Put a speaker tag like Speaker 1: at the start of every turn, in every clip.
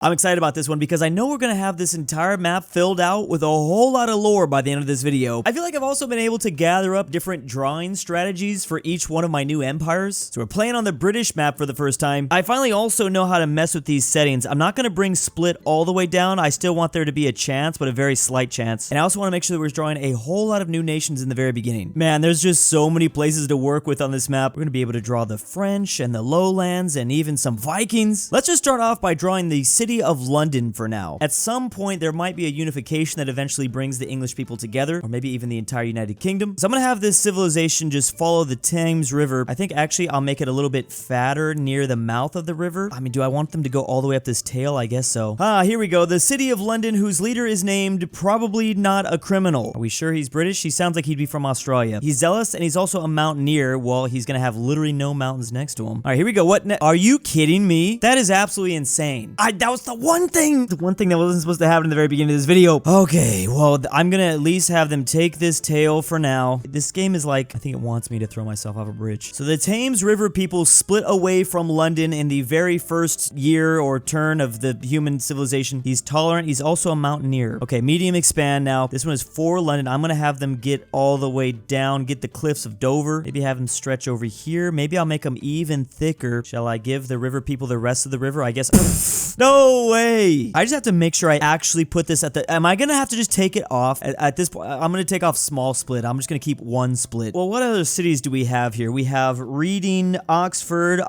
Speaker 1: I'm excited about this one because I know we're going to have this entire map filled out with a whole lot of lore by the end of this video. I feel like I've also been able to gather up different drawing strategies for each one of my new empires. So we're playing on the British map for the first time. I finally also know how to mess with these settings. I'm not going to bring split all the way down. I still want there to be a chance, but a very slight chance. And I also want to make sure that we're drawing a whole lot of new nations in the very beginning. Man, there's just so many places to work with on this map. We're going to be able to draw the French and the Lowlands and even some Vikings. Let's just start off by drawing the city of London for now. At some point, there might be a unification that eventually brings the English people together, or maybe even the entire United Kingdom. So I'm gonna have this civilization just follow the Thames River. I think actually I'll make it a little bit fatter near the mouth of the river. I mean, do I want them to go all the way up this tail? I guess so. Here we go. The city of London, whose leader is named probably not a criminal. Are we sure he's British? He sounds like he'd be from Australia. He's zealous and he's also a mountaineer. Well, he's gonna have literally no mountains next to him. All right, here we go. Are you kidding me? That is absolutely insane. That was the one thing that wasn't supposed to happen in the very beginning of this video. Okay, well, I'm gonna at least have them take this tail for now. This game is like, I think it wants me to throw myself off a bridge. So the Thames River people split away from London in the very first year or turn of the human civilization. He's tolerant. He's also a mountaineer. Okay, medium expand now. This one is for London. I'm gonna have them get all the way down, get the cliffs of Dover. Maybe have them stretch over here. Maybe I'll make them even thicker. Shall I give the river people the rest of the river? I guess. No way. I just have to make sure I actually put this at the... Am I gonna have to just take it off? At this point, I'm gonna take off small split. I'm just gonna keep one split. Well, what other cities do we have here? We have Reading, Oxford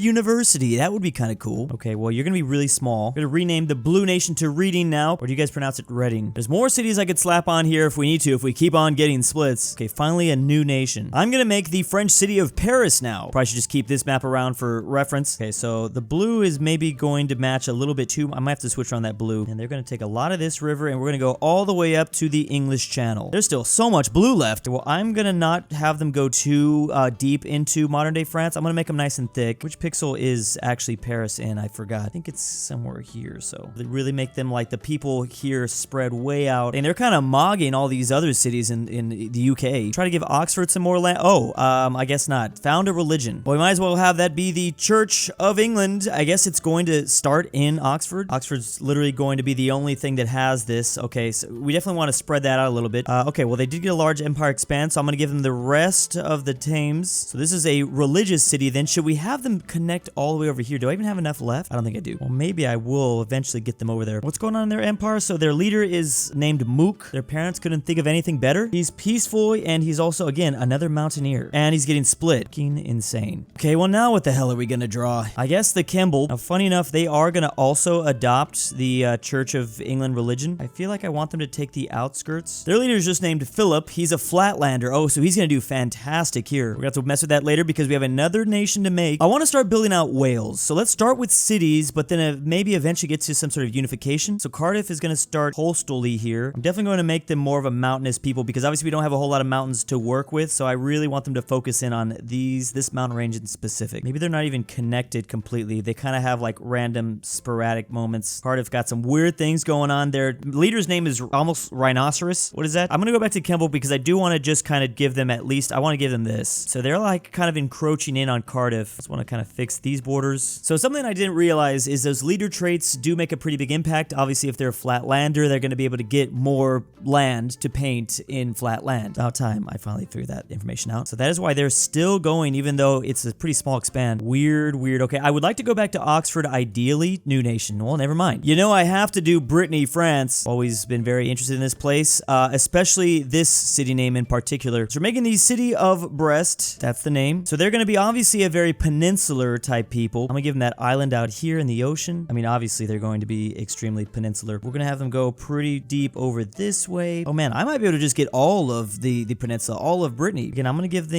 Speaker 1: University. That would be kind of cool. Okay, well, you're gonna be really small. I'm gonna rename the blue nation to Reading now. Or do you guys pronounce it Reading? There's more cities I could slap on here if we need to, if we keep on getting splits. Okay, finally a new nation. I'm gonna make the French city of Paris now. Probably should just keep this map around for reference. Okay, so the blue is maybe going to match a little bit too. I might have to switch around that blue. And they're going to take a lot of this river and we're going to go all the way up to the English Channel. There's still so much blue left. Well, I'm going to not have them go too deep into modern day France. I'm going to make them nice and thick. Which pixel is actually Paris in? I forgot. I think it's somewhere here. So they really make them like the people here spread way out. And they're kind of mogging all these other cities in the UK. Try to give Oxford some more land. Oh, I guess not. Found a religion. Well, we might as well have that be the Church of England. I guess it's going to start in Oxford. Oxford's literally going to be the only thing that has this. Okay, so we definitely want to spread that out a little bit. Okay, well, they did get a large empire expand, so I'm going to give them the rest of the Thames. So this is a religious city. Then should we have them connect all the way over here? Do I even have enough left? I don't think I do. Well, maybe I will eventually get them over there. What's going on in their empire? So their leader is named Mook. Their parents couldn't think of anything better. He's peaceful, and he's also, again, another mountaineer. And he's getting split. Fucking insane. Okay, well, now what the hell are we going to draw? I guess the Kemble. Now, funny enough, they are going to also adopt the Church of England religion. I feel like I want them to take the outskirts. Their leader is just named Philip. He's a flatlander. Oh, so he's going to do fantastic here. We're going to have to mess with that later because we have another nation to make. I want to start building out Wales. So let's start with cities, but then maybe eventually get to some sort of unification. So Cardiff is going to start coastally here. I'm definitely going to make them more of a mountainous people because obviously we don't have a whole lot of mountains to work with. So I really want them to focus in on this mountain range in specific. Maybe they're not even connected completely. They kind of have like random sporadic moments. Cardiff got some weird things going on. Their leader's name is almost Rhinoceros. What is that? I'm going to go back to Kemble because I do want to just kind of give them at least, I want to give them this. So they're like kind of encroaching in on Cardiff. Just want to kind of fix these borders. So something I didn't realize is those leader traits do make a pretty big impact. Obviously, if they're a flat lander, they're going to be able to get more land to paint in flat land. About time I finally figured that information out. So that is why they're still going, even though it's a pretty small expand. Weird. Okay, I would like to go back to Oxford, ideally. New nation. Well, never mind. You know, I have to do Brittany, France. Always been very interested in this place, especially this city name in particular. So we're making the city of Brest. That's the name. So they're going to be obviously a very peninsular type people. I'm going to give them that island out here in the ocean. I mean, obviously they're going to be extremely peninsular. We're going to have them go pretty deep over this way. Oh man, I might be able to just get all of the peninsula, all of Brittany. Again, I'm going to give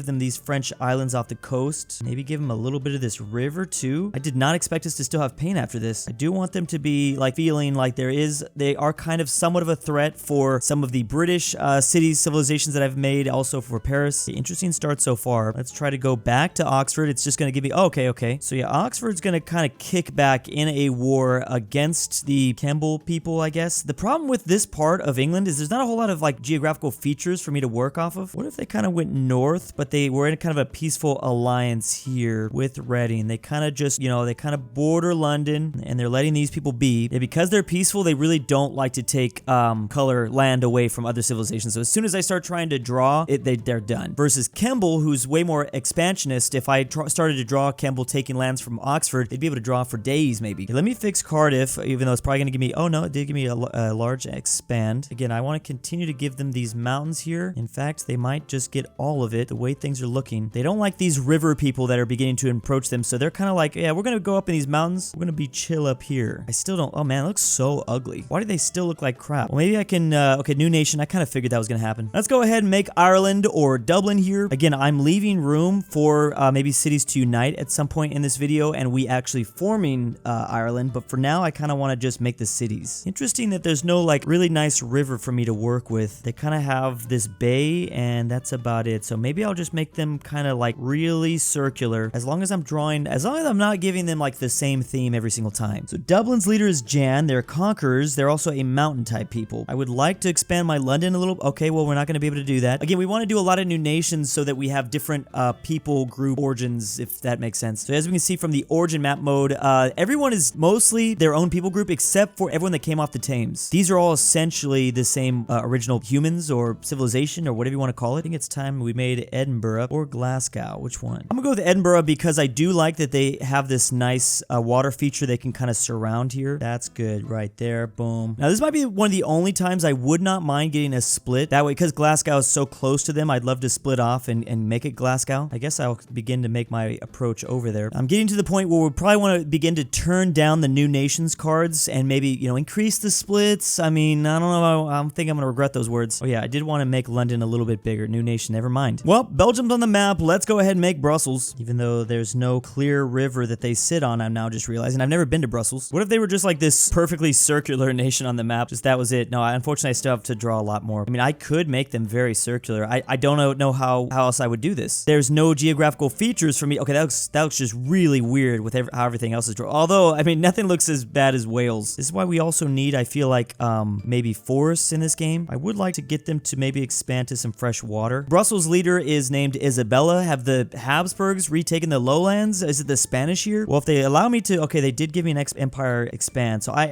Speaker 1: them these French islands off the coast. Maybe give them a little bit of this river too. I did not expect us to still have paint after this. I do want them to be like feeling like they are kind of somewhat of a threat for some of the British cities, civilizations that I've made, also for Paris. Interesting start so far. Let's try to go back to Oxford. It's just going to give me, okay. So yeah, Oxford's going to kind of kick back in a war against the Kemble people, I guess. The problem with this part of England is there's not a whole lot of like geographical features for me to work off of. What if they kind of went north, but they were in kind of a peaceful alliance here with Reading? They kind of just, they kind of border London. origin, and they're letting these people be. And because they're peaceful, they really don't like to take color land away from other civilizations. So as soon as I start trying to draw it, they're done. Versus Kemble, who's way more expansionist. If I started to draw Kemble taking lands from Oxford, they'd be able to draw for days maybe. Okay, let me fix Cardiff, even though it's probably going to give me, oh no, it did give me a large expand. Again, I want to continue to give them these mountains here. In fact, they might just get all of it the way things are looking. They don't like these river people that are beginning to approach them, so they're kind of like, yeah, we're going to go up in these mountains. We're going to be chill up here. I still don't, oh man, it looks so ugly. Why do they still look like crap? Well, maybe I can, okay, new nation. I kind of figured that was going to happen. Let's go ahead and make Ireland or Dublin here. Again, I'm leaving room for maybe cities to unite at some point in this video, and we actually forming Ireland, but for now, I kind of want to just make the cities. Interesting that there's no like really nice river for me to work with. They kind of have this bay, and that's about it. So maybe I'll just make them kind of like really circular, as long as I'm drawing, as long as I'm not giving them like the same theme every single time. So Dublin's leader is Jan. They're conquerors. They're also a mountain type people. I would like to expand my London a little. Okay, well, we're not going to be able to do that. Again, we want to do a lot of new nations so that we have different people group origins, if that makes sense. So as we can see from the origin map mode, everyone is mostly their own people group except for everyone that came off the Thames. These are all essentially the same original humans or civilization or whatever you want to call it. I think it's time we made Edinburgh or Glasgow. Which one? I'm gonna go with Edinburgh because I do like that they have this nice water feature they can kind of surround here. That's good right there. Boom. Now this might be one of the only times I would not mind getting a split. That way, because Glasgow is so close to them, I'd love to split off and make it Glasgow. I guess I'll begin to make my approach over there. I'm getting to the point where we probably want to begin to turn down the new nations cards and maybe, you know, increase the splits. I mean, I don't know. I think I'm going to regret those words. Oh yeah, I did want to make London a little bit bigger. New nation, never mind. Well, Belgium's on the map. Let's go ahead and make Brussels. Even though there's no clear river that they sit on, I'm now just realizing I've never been to Brussels. What if they were just like this perfectly circular nation on the map? Just that was it. No, unfortunately, I still have to draw a lot more. I mean, I could make them very circular. I don't know how else I would do this. There's no geographical features for me. Okay, that looks just really weird with how everything else is drawn. Although, I mean, nothing looks as bad as Wales. This is why we also need, I feel like, maybe forests in this game. I would like to get them to maybe expand to some fresh water. Brussels' leader is named Isabella. Have the Habsburgs retaken the lowlands? Is it the Spanish here? Well, if they allow me to, okay, they did give me an empire expand, so I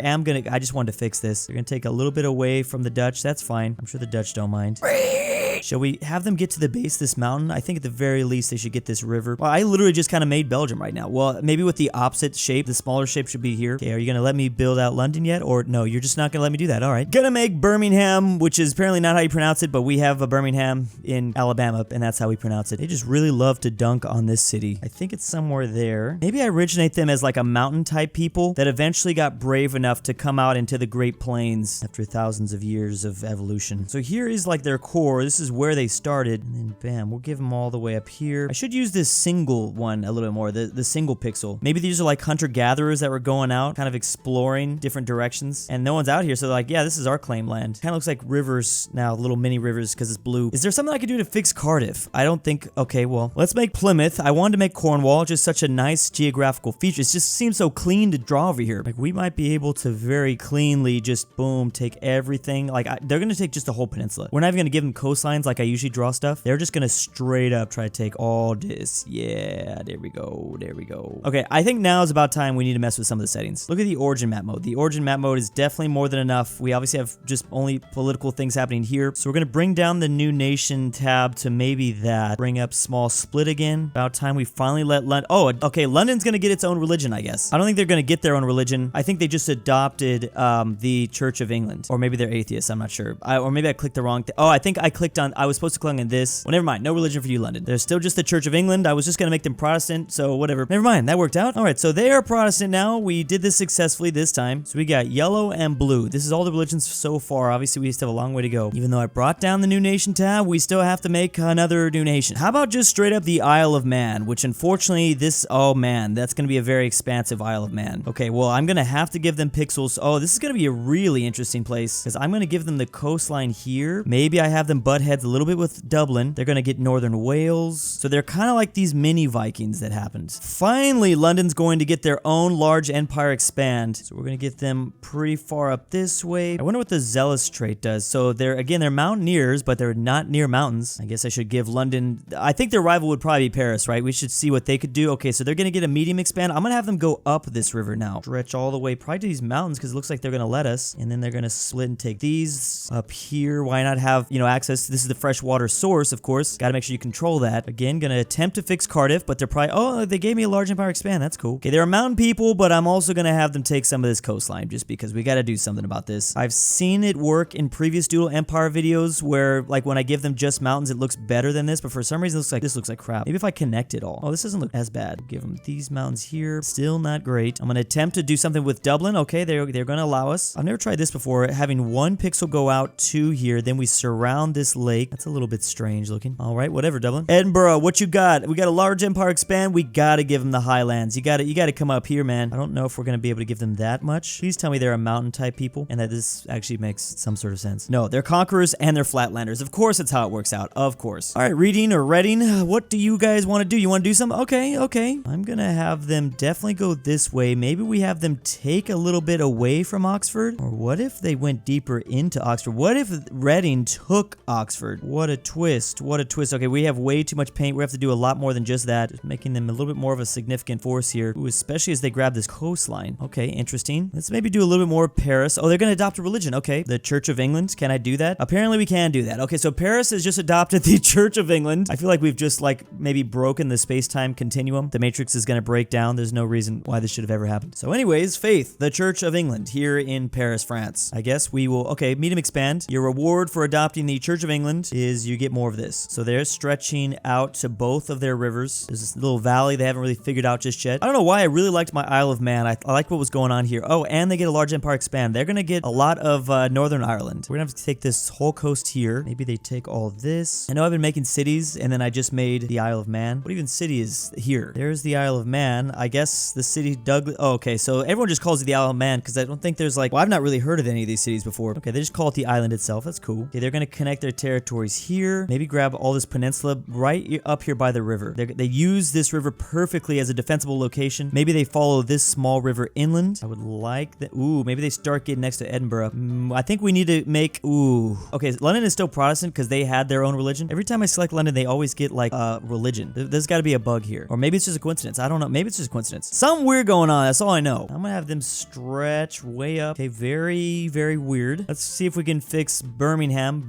Speaker 1: just wanted to fix this. They're gonna take a little bit away from the Dutch. That's fine. I'm sure the Dutch don't mind. Shall we have them get to the base of this mountain? I think at the very least they should get this river. Well, I literally just kind of made Belgium right now. Well, maybe with the opposite shape, the smaller shape should be here. Okay, are you gonna let me build out London yet? Or no, you're just not gonna let me do that. All right. Gonna make Birmingham, which is apparently not how you pronounce it, but we have a Birmingham in Alabama, and that's how we pronounce it. They just really love to dunk on this city. I think it's somewhere there. Maybe I originate them as like a mountain type people that eventually got brave enough to come out into the Great Plains after thousands of years of evolution. So here is like their core. This is where they started, and then bam, we'll give them all the way up here. I should use this single one a little bit more, the single pixel. Maybe these are like hunter-gatherers that were going out, kind of exploring different directions, and no one's out here, so they're like, yeah, this is our claim land. Kind of looks like rivers now, little mini rivers, because it's blue. Is there something I could do to fix Cardiff? I don't think, okay, well, let's make Plymouth. I wanted to make Cornwall, just such a nice geographical feature. It just seems so clean to draw over here. Like, we might be able to very cleanly just, boom, take everything. Like, they're going to take just the whole peninsula. We're not even going to give them coastlines like I usually draw stuff. They're just going to straight up try to take all this. Yeah, there we go. There we go. Okay, I think now is about time we need to mess with some of the settings. Look at the origin map mode. The origin map mode is definitely more than enough. We obviously have just only political things happening here. So we're going to bring down the new nation tab to maybe that. Bring up small split again. About time we finally let London. Oh, okay. London's going to get its own religion, I guess. I don't think they're going to get their own religion. I think they just adopted the Church of England. Or maybe they're atheists. I'm not sure. Or maybe I clicked the wrong thing. Oh, I think I clicked on, I was supposed to click on this. Well, never mind. No religion for you, London. They're still just the Church of England. I was just going to make them Protestant. So whatever. Never mind. That worked out. All right. So they are Protestant now. We did this successfully this time. So we got yellow and blue. This is all the religions so far. Obviously, we still have a long way to go. Even though I brought down the new nation tab, we still have to make another new nation. How about just straight up the Isle of Man, which unfortunately this, oh man, that's going to be a very expansive Isle of Man. Okay, well, I'm going to have to give them pixels. Oh, this is going to be a really interesting place because I'm going to give them the coastline here. Maybe I have them butt heads a little bit with Dublin. They're going to get Northern Wales. So they're kind of like these mini Vikings that happened. Finally, London's going to get their own large empire expand. So we're going to get them pretty far up this way. I wonder what the zealous trait does. So they're mountaineers, but they're not near mountains. I guess I should give London, I think their rival would probably be Paris, right? We should see what they could do. Okay, so they're going to get a medium expand. I'm going to have them go up this river now. Stretch all the way probably to these mountains because it looks like they're gonna let us. And then they're gonna split and take these up here. Why not have, you know, access? This is the freshwater source, of course. Gotta make sure you control that. Again, gonna attempt to fix Cardiff, but they're probably, oh, they gave me a large empire expand. That's cool. Okay, they're mountain people, but I'm also gonna have them take some of this coastline just because we gotta do something about this. I've seen it work in previous Doodle Empire videos where, like, when I give them just mountains, it looks better than this, but for some reason, this looks like crap. Maybe if I connect it all. Oh, this doesn't look as bad. Give them these mountains here. Still not great. I'm gonna attempt to do something with Dublin. Okay, they're gonna allow us. I've never tried this before. Having one pixel go out to here, then we surround this lake. That's a little bit strange looking. All right, whatever, Dublin. Edinburgh, what you got? We got a large empire expand. We gotta give them the highlands. You gotta come up here, man. I don't know if we're gonna be able to give them that much. Please tell me they're a mountain type people and that this actually makes some sort of sense. No, they're conquerors and they're flatlanders. Of course, that's how it works out. Of course. All right, Reading or Reading, what do you guys want to do? You want to do something? Okay. I'm gonna have them definitely go this way. Maybe we have them take a little bit away from Oxford. Or what if they went deeper into Oxford? What if Reading took Oxford? What a twist. What a twist. Okay, we have way too much paint. We have to do a lot more than just that. Just making them a little bit more of a significant force here. Ooh, especially as they grab this coastline. Okay, interesting. Let's maybe do a little bit more Paris. Oh, they're gonna adopt a religion. Okay, the Church of England. Can I do that? Apparently we can do that. Okay, so Paris has just adopted the Church of England. I feel like we've just like maybe broken the space-time continuum. The Matrix is gonna break down. There's no reason why this should have ever happened. So anyways, Faith, the Church of England here in Paris, France. I guess we will, okay, meet them expand. Your reward for adopting the Church of England is you get more of this. So they're stretching out to both of their rivers. There's this little valley they haven't really figured out just yet. I don't know why I really liked my Isle of Man. I liked what was going on here. Oh, and they get a large empire expand. They're gonna get a lot of Northern Ireland. We're gonna have to take this whole coast here. Maybe they take all of this. I know I've been making cities and then I just made the Isle of Man. What even city is here? There's the Isle of Man. I guess the city Douglas. Oh, okay, so everyone just calls it the Isle of Man because I don't think there's like, well, I've not really heard of any of these cities before. Okay, they just call it the island itself. That's cool. Okay, they're gonna connect their territories here. Maybe grab all this peninsula right up here by the river. They use this river perfectly as a defensible location. Maybe they follow this small river inland. I would like that. Ooh, maybe they start getting next to Edinburgh. I think we need to make, ooh. Okay, London is still Protestant because they had their own religion. Every time I select London, they always get like religion. There's got to be a bug here. Or maybe it's just a coincidence. I don't know. Maybe it's just a coincidence. Something weird going on. That's all I know. I'm gonna have them stretch way up. Okay, very, very weird. Let's see if we can fix Birmingham.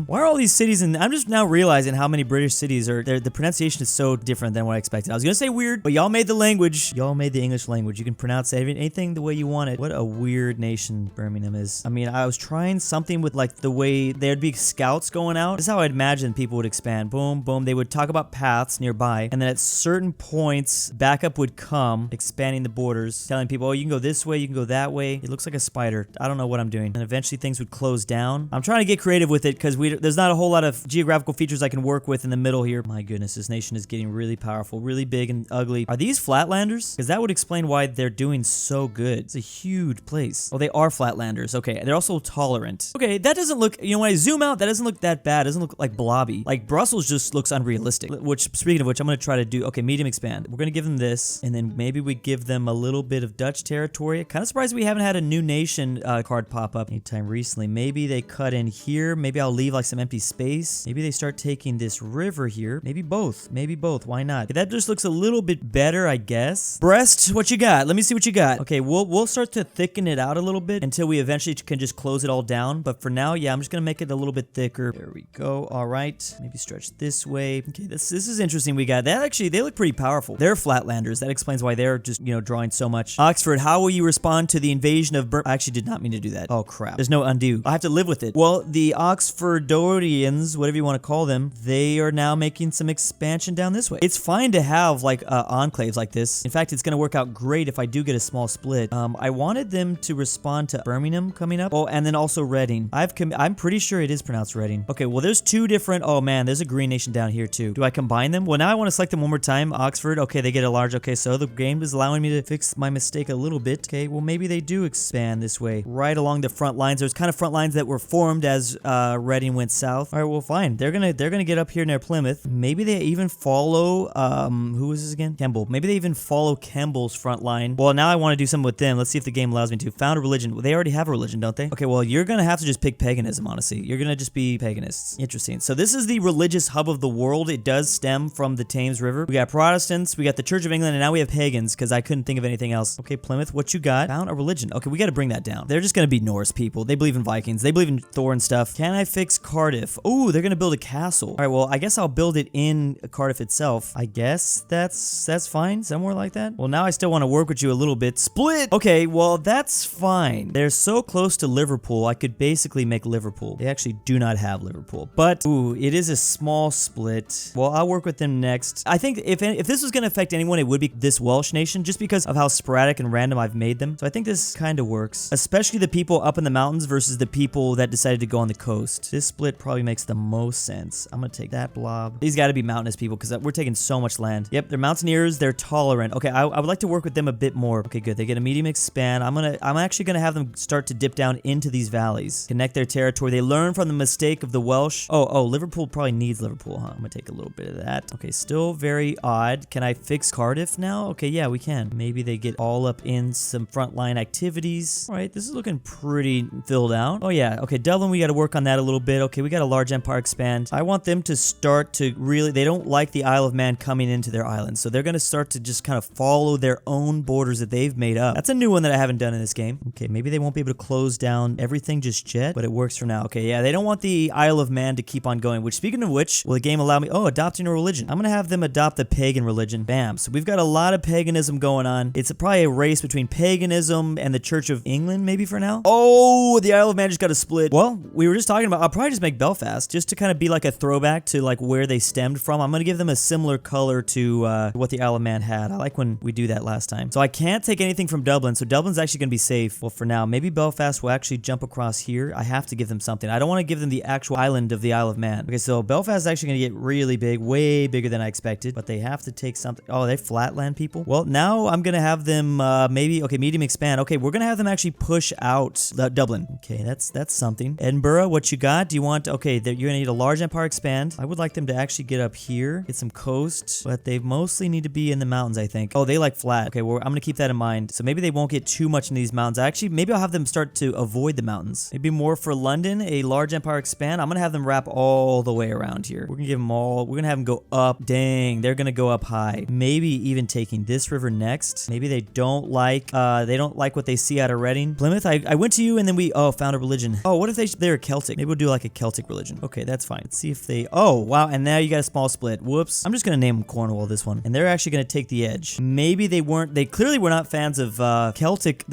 Speaker 1: Why are all these cities in? I'm just now realizing how many British cities are there. The pronunciation is so different than what I expected. I was gonna say weird, but y'all made the language. Y'all made the English language. You can pronounce anything the way you want it. What a weird nation Birmingham is. I mean, I was trying something with like the way there'd be scouts going out. This is how I'd imagine people would expand. Boom, boom. They would talk about paths nearby, and then at certain points, backup would come, expanding the borders, telling people, oh, you can go this way, you can go that way. It looks like a spider. I don't know what I'm doing. And eventually things would close down. I'm trying to get creative with it because there's not a whole lot of geographical features I can work with in the middle here. My goodness, this nation is getting really powerful, really big and ugly. Are these flatlanders? Because that would explain why they're doing so good. It's a huge place. Oh, they are flatlanders. Okay, they're also tolerant. Okay, that doesn't look, you know, when I zoom out, that doesn't look that bad. It doesn't look like blobby. Like Brussels just looks unrealistic. Which, speaking of which, I'm going to try to do, okay, medium expand. We're going to give them this, and then maybe we give them a little bit of Dutch territory. Kind of surprised we haven't had a new nation card pop up anytime recently. Maybe they cut in here. Maybe I'll leave like some empty space. Maybe they start taking this river here. Maybe both. Maybe both. Why not? Okay, that just looks a little bit better, I guess. Brest, what you got? Let me see what you got. Okay, we'll start to thicken it out a little bit until we eventually can just close it all down. But for now, yeah, I'm just gonna make it a little bit thicker. There we go. All right. Maybe stretch this way. Okay, this is interesting. We got that. Actually, they look pretty powerful. They're flatlanders. That explains why they're just, you know, drawing so much. Oxford, how will you respond to the invasion of I actually did not mean to do that. Oh, crap. There's no undo. I have to live with it. Well, the Oxfordorians, whatever you want to call them, they are now making some expansion down this way. It's fine to have like enclaves like this. In fact, it's going to work out great if I do get a small split. I wanted them to respond to Birmingham coming up. Oh, and then also Reading. I'm pretty sure it is pronounced Reading. Okay, well, there's two different, oh man, there's a green nation down here too. Do I combine them? Well, now I want to select them one more time. Oxford, okay, they get a large, okay, so the game is allowing me to fix my mistake a little bit. Okay, well, maybe they do expand this way, right along the front lines. There's kind of front lines that were formed as Reading went south. All right, well, fine. They're gonna get up here near Plymouth. Maybe they even follow, who is this again? Kemble. Maybe they even follow Kemble's front line. Well, now I want to do something with them. Let's see if the game allows me to. Found a religion. Well, they already have a religion, don't they? Okay, well, you're gonna have to just pick paganism, honestly. You're gonna just be paganists. Interesting. So this is the religious hub of the world. It does stem from the Thames River. We got Protestants, we got the Church of England, and now we have pagans, because I couldn't think think of anything else. Okay, Plymouth, what you got? Found a religion. Okay, we got to bring that down. They're just going to be Norse people. They believe in Vikings. They believe in Thor and stuff. Can I fix Cardiff? Oh, they're going to build a castle. All right, well, I guess I'll build it in Cardiff itself. I guess that's fine. Somewhere like that. Well, now I still want to work with you a little bit. Split! Okay, well, that's fine. They're so close to Liverpool, I could basically make Liverpool. They actually do not have Liverpool. But, ooh, it is a small split. Well, I'll work with them next. I think if this was going to affect anyone, it would be this Welsh nation, just because of how sporadic and random I've made them. So I think this kind of works. Especially the people up in the mountains versus the people that decided to go on the coast. This split probably makes the most sense. I'm going to take that blob. These got to be mountainous people because we're taking so much land. Yep, they're mountaineers. They're tolerant. Okay, I would like to work with them a bit more. Okay, good. They get a medium expand. I'm actually going to have them start to dip down into these valleys. Connect their territory. They learn from the mistake of the Welsh. Oh, Liverpool probably needs Liverpool, huh? I'm going to take a little bit of that. Okay, still very odd. Can I fix Cardiff now? Okay, yeah, we can. Maybe they get all up in some frontline activities. All right, this is looking pretty filled out. Oh, yeah. Okay, Dublin, we got to work on that a little bit. Okay, we got a large empire expand. I want them to start to really, they don't like the Isle of Man coming into their island, so they're going to start to just kind of follow their own borders that they've made up. That's a new one that I haven't done in this game. Okay, maybe they won't be able to close down everything just yet, but it works for now. Okay, yeah, they don't want the Isle of Man to keep on going, which, speaking of which, will the game allow me, adopting a religion. I'm going to have them adopt the pagan religion. Bam. So we've got a lot of paganism going on. It's probably a race between paganism and the Church of England, maybe for now. Oh, the Isle of Man just got a split. Well, we were just talking about, I'll probably just make Belfast, just to kind of be like a throwback to like where they stemmed from. I'm going to give them a similar color to what the Isle of Man had. I like when we do that last time. So I can't take anything from Dublin, so Dublin's actually going to be safe. Well, for now, maybe Belfast will actually jump across here. I have to give them something. I don't want to give them the actual island of the Isle of Man. Okay, so Belfast is actually going to get really big, way bigger than I expected, but they have to take something. Oh, they're flatland people? Well, now I'm going to have them medium expand. Okay, we're going to have them actually push out Dublin. Okay, that's something. Edinburgh, what you got? Do you want, okay, you're going to need a large empire expand. I would like them to actually get up here, get some coast, but they mostly need to be in the mountains, I think. Oh, they like flat. Okay, well, I'm going to keep that in mind. So maybe they won't get too much in these mountains. Actually, maybe I'll have them start to avoid the mountains. Maybe more for London, a large empire expand. I'm going to have them wrap all the way around here. We're going to give them all, we're going to have them go up. Dang, they're going to go up high. Maybe even taking this river next. Maybe they don't like what they see out of Reading. Plymouth, I went to you and then we, found a religion. Oh, what if they're Celtic? Maybe we'll do like a Celtic religion. Okay, that's fine. Let's see if they, oh, wow, and now you got a small split. Whoops. I'm just going to name them Cornwall, this one. And they're actually going to take the edge. Maybe they clearly were not fans of the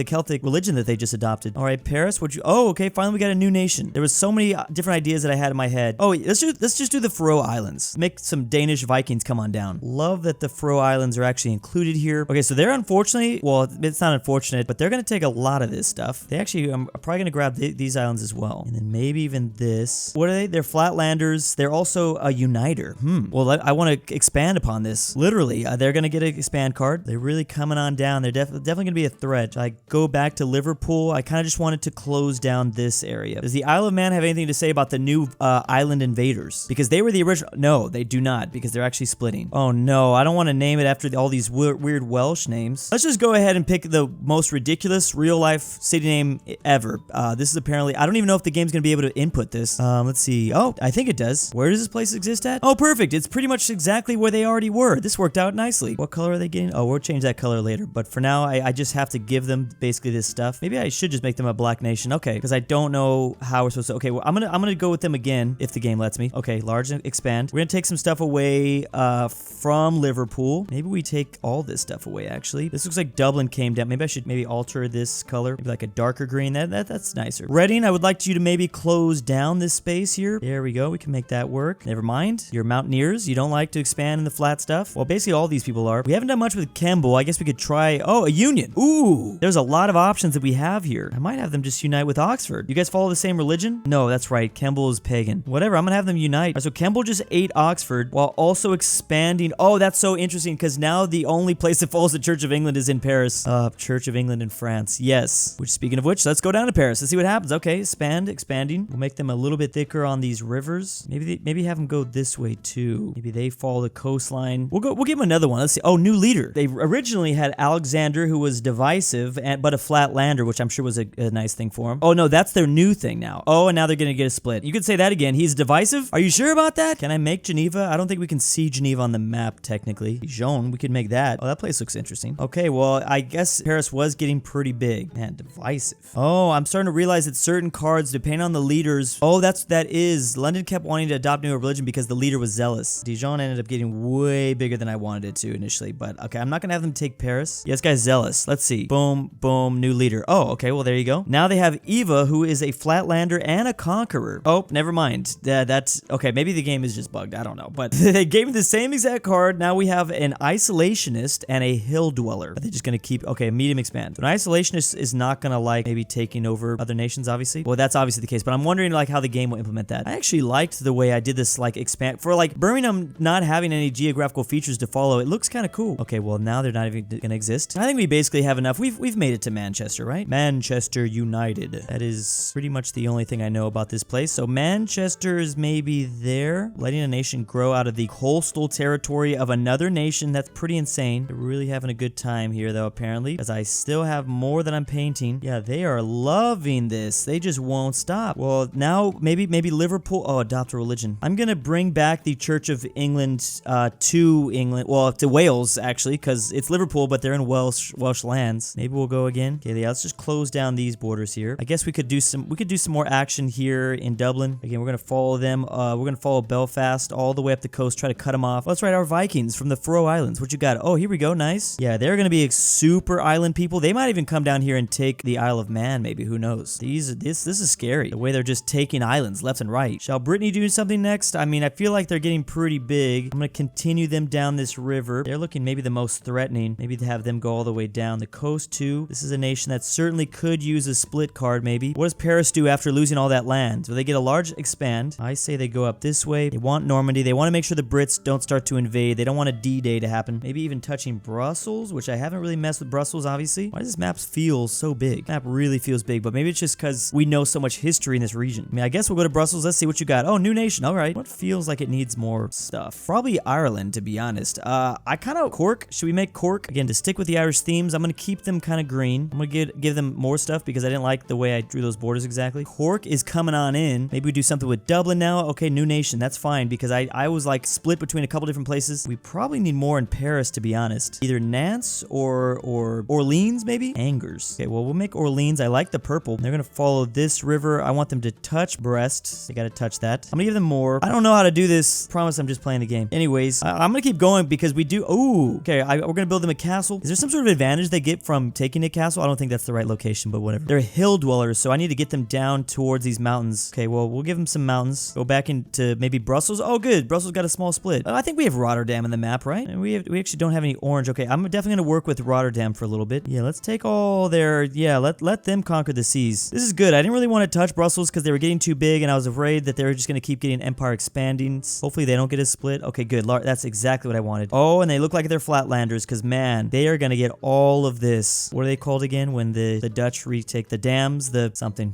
Speaker 1: Celtic religion that they just adopted. All right, Paris, okay, finally we got a new nation. There was so many different ideas that I had in my head. Oh, let's just do the Faroe Islands. Make some Danish Vikings come on down. Love that the Faroe Islands are actually included here. Okay, so they're unfortunately, well, it's not unfortunate, but they're going to take a lot of this stuff. They actually are probably going to grab these islands as well. And then maybe even this. What are they? They're flatlanders. They're also a uniter. Well, I want to expand upon this. Literally, they're going to get an expand card. They're really coming on down. They're definitely going to be a threat. I go back to Liverpool. I kind of just wanted to close down this area. Does the Isle of Man have anything to say about the new island invaders? Because they were the original. No, they do not, because they're actually splitting. Oh no, I don't want to name it after all these weird Welsh names. Let's just go ahead and pick the most ridiculous real life city name ever. This is apparently, I don't even know if the game's going to be able to input this. Let's see. Oh, I think it does. Where does this place exist at? Oh, perfect. It's pretty much exactly where they already were. This worked out nicely. What color are they getting? Oh, we'll change that color later. But for now, I just have to give them basically this stuff. Maybe I should just make them a black nation. Okay, because I don't know how we're supposed to. Okay, well, I'm gonna go with them again if the game lets me. Okay, large and expand. We're gonna take some stuff away from Liverpool. Maybe we take all this stuff away, actually. This looks like Dublin came down. Maybe I should alter this color. Maybe like a darker green. That's nicer. Reading, I would like you to maybe close down this space here. There we go. We can make that work. Never mind. You're mountaineers. You don't like to expand in the flat stuff. Well, basically all these people are. We haven't done much with Kemble. I guess we could try, a union. Ooh, there's a lot of options that we have here. I might have them just unite with Oxford. You guys follow the same religion? No, that's right. Kemble is pagan. Whatever. I'm gonna have them unite. All right, so Kemble just ate Oxford while also expanding. Oh, that's so interesting because now the only place that follows the Church of England is in Paris. Church of England in France. Yes. Which, speaking of which, let's go down to Paris. Let's see what happens. Okay, expanding. We'll make them a little bit thicker on these rivers. Maybe have them go this way too. Maybe they follow the coastline. We'll give them another one. Let's see. Oh, new leader. They originally had Alexander, who was divisive but a flat lander, which I'm sure was a nice thing for him. Oh no, that's their new thing now. Oh, and now they're gonna get a split. You could say that again. He's divisive. Are you sure about that? Can I make Geneva? I don't think we can see Geneva on the map technically. Jean, we could make that. Oh, that place looks interesting. interesting. Okay, well, I guess Paris was getting pretty big. Man, divisive. Oh, I'm starting to realize that certain cards, depending on the leaders. Oh, that is. London kept wanting to adopt new religion because the leader was zealous. Dijon ended up getting way bigger than I wanted it to initially, but okay, I'm not gonna have them take Paris. Yeah, this guy's zealous. Let's see. Boom, boom, new leader. Oh, okay, well, there you go. Now they have Eva, who is a flatlander and a conqueror. Oh, never mind. That's okay. Maybe the game is just bugged. I don't know, but they gave me the same exact card. Now we have an isolationist and a hill dweller. Are they just gonna keep? Okay, medium expand. So an isolationist is not gonna like maybe taking over other nations, obviously. Well, that's obviously the case, but I'm wondering like how the game will implement that. I actually liked the way I did this like expand for like Birmingham not having any geographical features to follow. It looks kind of cool. Okay, well now they're not even gonna exist. I think we basically have enough. We've made it to Manchester, right? Manchester United. That is pretty much the only thing I know about this place. So Manchester is maybe there, letting a nation grow out of the coastal territory of another nation. That's pretty insane. They're really having a good time here though, apparently, because I still have more that I'm painting. Yeah, they are loving this. They just won't stop. Well, now maybe Liverpool. Oh, adopt a religion. I'm gonna bring back the Church of England to England. Well, to Wales actually, because it's Liverpool, but they're in Welsh lands. Maybe we'll go again. Okay, yeah, let's just close down these borders here. I guess we could do some more action here in Dublin. Again, we're gonna follow them. We're gonna follow Belfast all the way up the coast, try to cut them off. Let's write our Vikings from the Faroe Islands. What you got? Oh, here we go. Nice. Yeah, they're gonna be super island people. They might even come down here and take the Isle of Man. Maybe, who knows? This is scary. The way they're just taking islands left and right. Shall Brittany do something next? I mean, I feel like they're getting pretty big. I'm gonna continue them down this river. They're looking maybe the most threatening. Maybe to have them go all the way down the coast too. This is a nation that certainly could use a split card maybe. What does Paris do after losing all that land? So they get a large expand. I say they go up this way. They want Normandy. They want to make sure the Brits don't start to invade. They don't want a D-Day to happen. Maybe even touching Brussels, which I haven't really messed with Brussels, obviously. Why does this map feel so big? The map really feels big, but maybe it's just because we know so much history in this region. I mean, I guess we'll go to Brussels. Let's see what you got. Oh, new nation. All right. What feels like it needs more stuff? Probably Ireland, to be honest. I kind of Cork. Should we make Cork? Again, to stick with the Irish themes, I'm going to keep them kind of green. I'm going to give them more stuff because I didn't like the way I drew those borders exactly. Cork is coming on in. Maybe we do something with Dublin now. Okay, new nation. That's fine because I was like split between a couple different places. We probably need more in Paris, to be honest. Either Nantes or Orleans, maybe? Angers. Okay, well, we'll make Orleans. I like the purple. They're going to follow this river. I want them to touch Brest. They got to touch that. I'm going to give them more. I don't know how to do this. Promise I'm just playing the game. Anyways, I'm going to keep going because we do... Ooh, okay, we're going to build them a castle. Is there some sort of advantage they get from taking a castle? I don't think that's the right location, but whatever. They're hill dwellers, so I need to get them down towards these mountains. Okay, well, we'll give them some mountains. Go back into maybe Brussels. Oh, good. Brussels got a small split. I think we have Rotterdam in the map, right? And we actually don't have any orange. Okay, I'm definitely going to work with Rotterdam for a little bit. Yeah, let's take all their... Yeah, let them conquer the seas. This is good. I didn't really want to touch Brussels because they were getting too big, and I was afraid that they were just going to keep getting empire expanding. Hopefully, they don't get a split. Okay, good. That's exactly what I wanted. Oh, and they look like they're flatlanders because, man, they are going to get all of this. What are they called again when the Dutch retake the dams?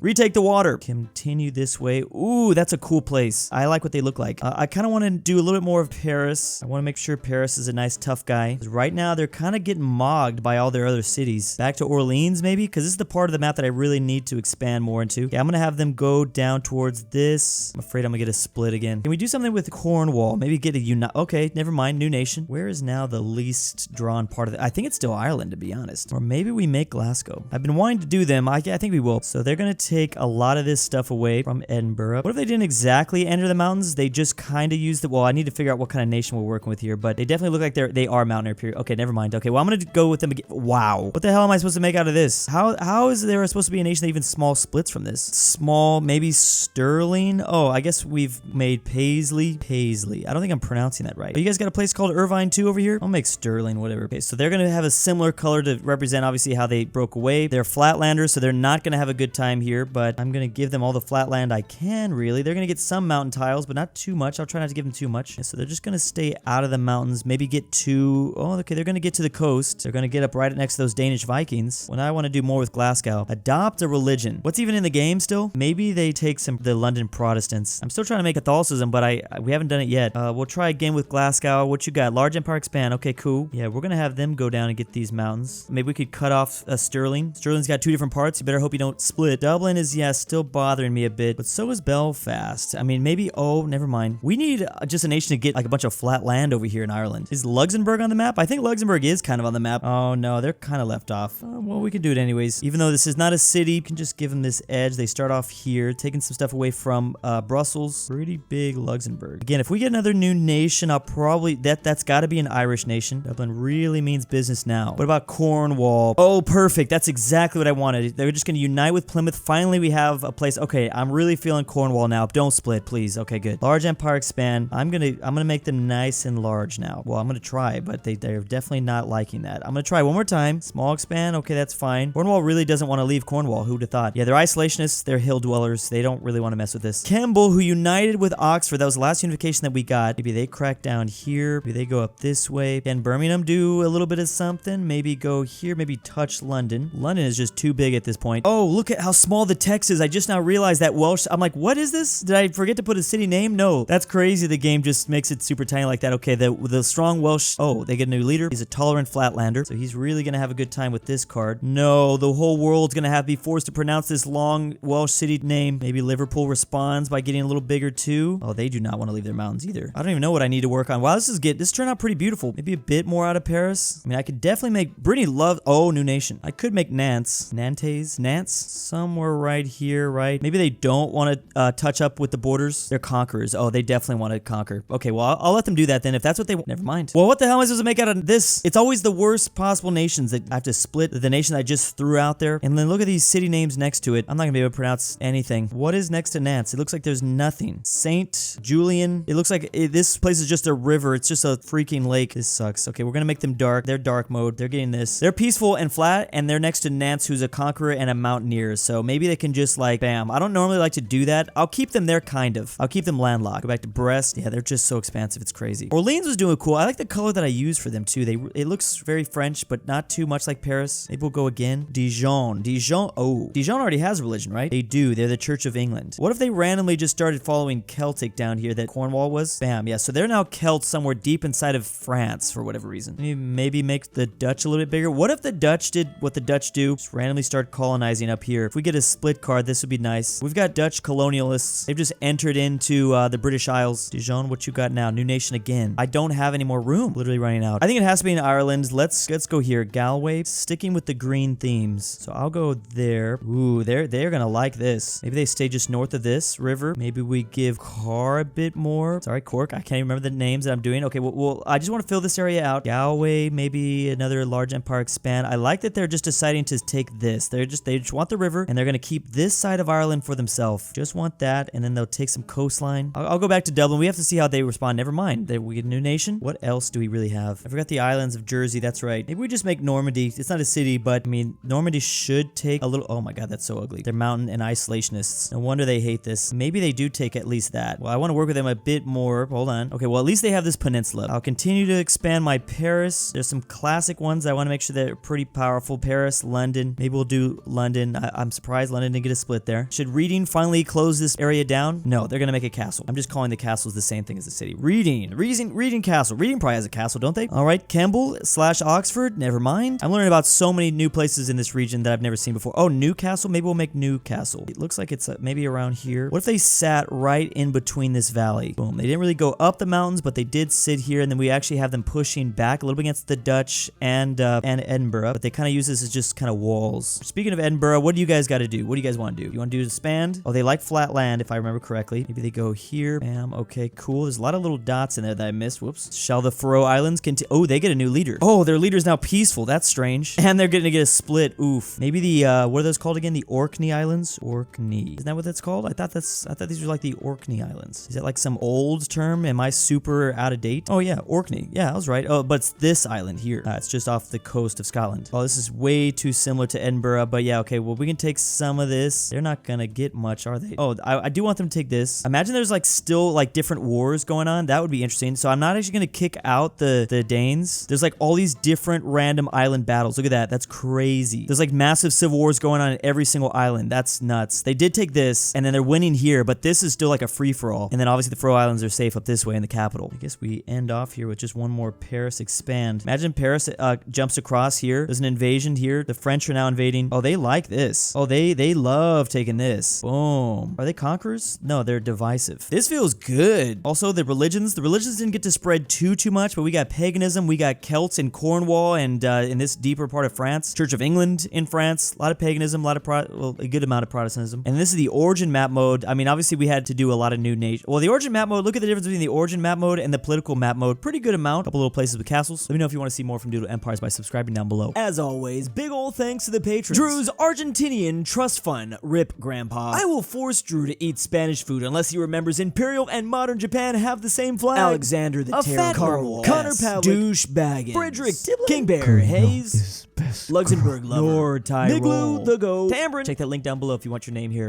Speaker 1: Retake the water. Continue this way. Ooh, that's a cool place. I like what they look like. I kind of want to do a little bit more of Paris. I want to make sure Paris is a nice, tough guy. Right now, they're kind of getting mogged by all their other cities. Back to Orleans, maybe? Because this is the part of the map that I really need to expand more into. Okay, I'm going to have them go down towards this. I'm afraid I'm going to get a split again. Can we do something with Cornwall? Maybe get a Okay, never mind. New nation. Where is now the least drawn part of it? I think it's still Ireland, to be honest. Or maybe we make Glasgow. I've been wanting to do them. I think we will. So they're going to take a lot of this stuff away from Edinburgh. What if they didn't exactly enter the mountains? They just kind of used the... Well, I need to figure out what kind of nation we're working with here, but they definitely look like they are mountaineer period. Okay, never mind. Okay, well, I'm going to go with them again. Wow. What the hell am I supposed to make out of this? How is there supposed to be a nation that even small splits from this? Small, maybe Sterling? Oh, I guess we've made Paisley. I don't think I'm pronouncing that right. But you guys got a place called Irvine too over here? I'll make Sterling, whatever. Okay, so they're going to have a similar color to represent obviously how they broke away. They're flatlanders, so they're not going to have a good time here, but I'm going to give them all the flatland I can, really. They're going to get some mountain tiles, but not too much. I'll try not to give them too much. So they're just going to stay out of the mountains, maybe get to... Oh, okay, they're going to get to the coast. They're going to get up right next to those Danish Vikings. When I want to do more with Glasgow. Adopt a religion. What's even in the game still? Maybe they take the London Protestants. I'm still trying to make Catholicism, but we haven't done it yet. We'll try again with Glasgow. What you got? Large Empire expand. Okay, cool. Yeah, we're going to have them go down and get these mountains. Maybe we could cut off Stirling. Stirling's got two different parts. You better hope you don't split. Dublin is, yeah, still bothering me a bit, but so is Belfast. I mean, maybe... Oh, never mind. We need just a nation to get like a bunch of flat land over here in Ireland. Is Luxembourg on the map? I think Luxembourg is is kind of on the map. Oh no, they're kind of left off. Well, we can do it anyways. Even though this is not a city, you can just give them this edge. They start off here, taking some stuff away from Brussels. Pretty big Luxembourg. Again, if we get another new nation, I'll probably... That's got to be an Irish nation. Dublin really means business now. What about Cornwall? Oh, perfect. That's exactly what I wanted. They're just going to unite with Plymouth. Finally, we have a place. Okay, I'm really feeling Cornwall now. Don't split, please. Okay, good. Large empire expand. I'm gonna make them nice and large now. Well, I'm gonna try, but they're definitely not liking that. I'm gonna try one more time. Small expand. Okay, that's fine. Cornwall really doesn't want to leave Cornwall. Who'd have thought? Yeah, they're isolationists. They're hill dwellers. They don't really want to mess with this. Kemble, who united with Oxford. That was the last unification that we got. Maybe they crack down here. Maybe they go up this way. Can Birmingham do a little bit of something? Maybe go here. Maybe touch London. London is just too big at this point. Oh, look at how small the text is. I just now realized that Welsh. I'm like, what is this? Did I forget to put a city name? No, that's crazy. The game just makes it super tiny like that. Okay, the strong Welsh. Oh, they get a new leader. He's a tolerant flatlander, so he's really gonna have a good time with this card. No, the whole world's gonna have to be forced to pronounce this long Welsh city name. Maybe Liverpool responds by getting a little bigger too. Oh, they do not want to leave their mountains either. I don't even know what I need to work on. Wow, this turned out pretty beautiful. Maybe a bit more out of Paris. I mean, I could definitely make Brittany love. Oh, new nation. I could make Nantes, somewhere right here, right? Maybe they don't want to touch up with the borders. They're conquerors. Oh, they definitely want to conquer. Okay, well, I'll let them do that then if that's what they want. Never mind. Well, what the hell am I supposed to make out of this? It's always the worst possible nations that I have to split the nation I just threw out there. And then look at these city names next to it. I'm not gonna be able to pronounce anything. What is next to Nantes? It looks like there's nothing. Saint Julian. It looks like this place is just a river. It's just a freaking lake. This sucks. Okay, we're gonna make them dark. They're dark mode. They're getting this. They're peaceful and flat, and they're next to Nantes, who's a conqueror and a mountaineer. So maybe they can just like, bam. I don't normally like to do that. I'll keep them there, kind of. I'll keep them landlocked. Go back to Brest. Yeah, they're just so expansive. It's crazy. Orleans was doing cool. I like the color that I used for them too. It looks very French, but not too much like Paris. Maybe we'll go again. Dijon. Oh, Dijon already has religion, right? They do. They're the Church of England. What if they randomly just started following Celtic down here that Cornwall was? Bam. Yeah, so they're now Celts somewhere deep inside of France for whatever reason. Maybe make the Dutch a little bit bigger. What if the Dutch did what the Dutch do? Just randomly start colonizing up here. If we get a split card, this would be nice. We've got Dutch colonialists. They've just entered into the British Isles. Dijon, what you got now? New nation again. I don't have any more room. Literally running out. I think it has to be in Ireland. Let's go here. Galway. Sticking with the green themes. So I'll go there. Ooh, they're gonna like this. Maybe they stay just north of this river. Maybe we give Car a bit more. Sorry, Cork. I can't even remember the names that I'm doing. Okay, well, I just want to fill this area out. Galway, maybe another large empire expand. I like that they're just deciding to take this. They just want the river, and they're gonna keep this side of Ireland for themselves. Just want that, and then they'll take some coastline. I'll go back to Dublin. We have to see how they respond. Never mind. We get a new nation. What else do we really have? I forgot the islands of Jersey. That's right. Maybe we just make Normandy. It's not a city, but I mean, Normandy should take a little. Oh my god, that's so ugly. They're mountain and isolationists. No wonder they hate this. Maybe they do take at least that. Well, I want to work with them a bit more. Hold on. Okay, well, at least they have this peninsula. I'll continue to expand my Paris. There's some classic ones. I want to make sure they're pretty powerful. Paris, London. Maybe we'll do London. I'm surprised London didn't get a split there. Should Reading finally close this area down? No, they're gonna make a castle. I'm just calling the castles the same thing as the city. Reading castle. Reading probably has a castle, don't they? All right, Kemble / Oxford. Never mind. I'm learning about so many new places in this region that I've never seen before. Oh, Newcastle. Maybe we'll make Newcastle. It looks like it's maybe around here. What if they sat right in between this valley? Boom. They didn't really go up the mountains, but they did sit here, and then we actually have them pushing back a little bit against the Dutch and Edinburgh. But they kind of use this as just kind of walls. Speaking of Edinburgh, what do you guys got to do? What do you guys want to do? You want to do expand? Oh, they like flat land, if I remember correctly. Maybe they go here. Bam. Okay, cool. There's a lot of little dots in there that I missed. Whoops. Shall the Faroe Islands continue? Oh, they get a new leader. Oh, their leader's now peaceful. That's strange. And they're going to get a split. Oof. Maybe the, what are those called again? The Orkney Islands? Orkney. Isn't that what that's called? I thought these were like the Orkney Islands. Is that like some old term? Am I super out of date? Oh, yeah. Orkney. Yeah, I was right. Oh, but it's this island here. It's just off the coast of Scotland. Oh, this is way too similar to Edinburgh, but yeah, okay. Well, we can take some of this. They're not going to get much, are they? Oh, I do want them to take this. Imagine there's like still like different wars going on. That would be interesting. So I'm not actually going to kick out the Danes. There's like all these different random island battles. Look at that. That's crazy. There's like massive civil wars going on in every single island. That's nuts. They did take this, and then they're winning here, but this is still like a free-for-all. And then obviously the Faroe Islands are safe up this way in the capital. I guess we end off here with just one more Paris expand. Imagine Paris jumps across here. There's an invasion here. The French are now invading. Oh, they like this. Oh, they love taking this. Boom. Are they conquerors? No, they're divisive. This feels good. Also, the religions didn't get to spread too much, but we got paganism, we got Celtic Celts in Cornwall and in this deeper part of France. Church of England in France. A lot of paganism, a good amount of Protestantism. And this is the origin map mode. I mean, obviously we had to do a lot of new nations. Well, the origin map mode, look at the difference between the origin map mode and the political map mode. Pretty good amount. A couple little places with castles. Let me know if you want to see more from Doodle Empires by subscribing down below. As always, big ol' thanks to the patrons. Drew's Argentinian Trust Fund. Rip, Grandpa. I will force Drew to eat Spanish food unless he remembers Imperial and modern Japan have the same flag. Alexander the Terror. Carl. Connor Pavlik. Douche Baggins. Frederick Diblin. King Bear. Hayes. Luxembourg Lover. Lord Tyrol. Niglu the Goat. Tambrin. Check that link down below if you want your name here.